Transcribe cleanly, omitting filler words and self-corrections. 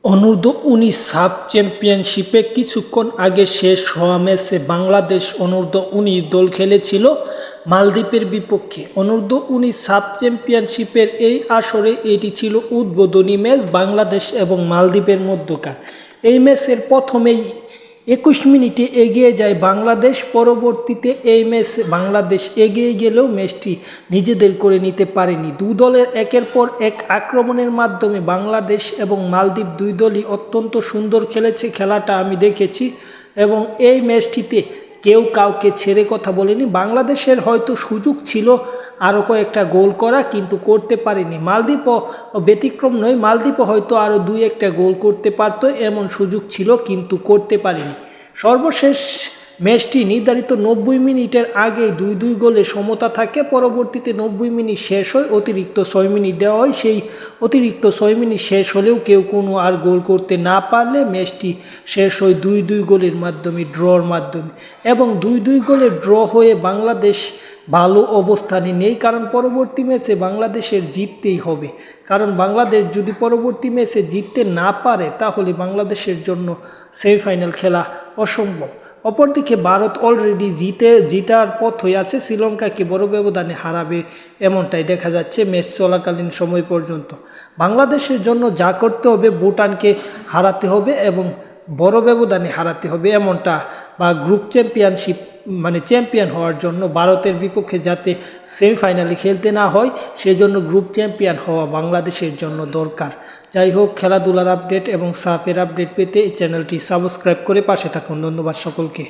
অনূর্ধ্ব-19 সাফ চ্যাম্পিয়নশিপে কিছুক্ষণ আগে শেষ হওয়া ম্যাচে বাংলাদেশ অনূর্ধ্ব-19 দল খেলেছিল মালদ্বীপের বিপক্ষে। অনূর্ধ্ব-19 সাফ চ্যাম্পিয়নশিপের এই আসরে এটি ছিল উদ্বোধনী ম্যাচ বাংলাদেশ এবং মালদ্বীপের মধ্যকার। এই ম্যাচের প্রথমেই 21 মিনিটে এগিয়ে যায় বাংলাদেশ। পরবর্তীতে এই ম্যাচে বাংলাদেশ এগিয়ে গেলেও ম্যাচটি নিজেদের করে নিতে পারেনি। দুই দলের একের পর এক আক্রমণের মাধ্যমে বাংলাদেশ এবং মালদ্বীপ দুই দলই অত্যন্ত সুন্দর খেলেছে। খেলাটা আমি দেখেছি এবং এই ম্যাচটিতে কেউ কাউকে ছেড়ে কথা বলেনি। বাংলাদেশের হয়তো সুযোগ ছিল আরও কয়েকটা গোল করা, কিন্তু করতে পারেনি। মালদ্বীপও ব্যতিক্রম নয়, মালদ্বীপও হয়তো আরও দুই একটা গোল করতে পারতো, এমন সুযোগ ছিল কিন্তু করতে পারেনি। সর্বশেষ ম্যাচটি নির্ধারিত 90 মিনিটের আগেই 2-2 গোলে সমতা থাকে। পরবর্তীতে 90 মিনিট শেষ হয়, অতিরিক্ত 6 মিনিট দেওয়া হয়। সেই অতিরিক্ত 6 মিনিট শেষ হলেও কেউ কোনো আর গোল করতে না পারলে ম্যাচটি শেষ হয় 2-2 গোলের মাধ্যমে, ড্রর মাধ্যমে। এবং 2-2 গোলে ড্র হয়ে বাংলাদেশ ভালো অবস্থানে নেই, কারণ পরবর্তী ম্যাচে বাংলাদেশের জিততেই হবে। কারণ বাংলাদেশ যদি পরবর্তী ম্যাচে জিততে না পারে তাহলে বাংলাদেশের জন্য সেমিফাইনাল খেলা অসম্ভব। অপরদিকে ভারত অলরেডি জিতার পথ হয়ে আছে, শ্রীলঙ্কাকে বড় ব্যবধানে হারাবে এমনটাই দেখা যাচ্ছে ম্যাচ চলাকালীন সময় পর্যন্ত। বাংলাদেশের জন্য যা করতে হবে, ভুটানকে হারাতে হবে এবং বড় ব্যবধানে হারাতে হবে এমনটা, বা গ্রুপ চ্যাম্পিয়নশিপ মানে চ্যাম্পিয়ন হওয়ার জন্য ভারতের বিপক্ষে যাতে সেমিফাইনালে খেলতে না হয়, সেজন্য গ্রুপ চ্যাম্পিয়ন হওয়া বাংলাদেশের জন্য দরকার। যাই হোক, খেলাধুলার আপডেট এবং সাফের আপডেট পেতে এই চ্যানেলটি সাবস্ক্রাইব করে পাশে থাকুন। ধন্যবাদ সকলকে।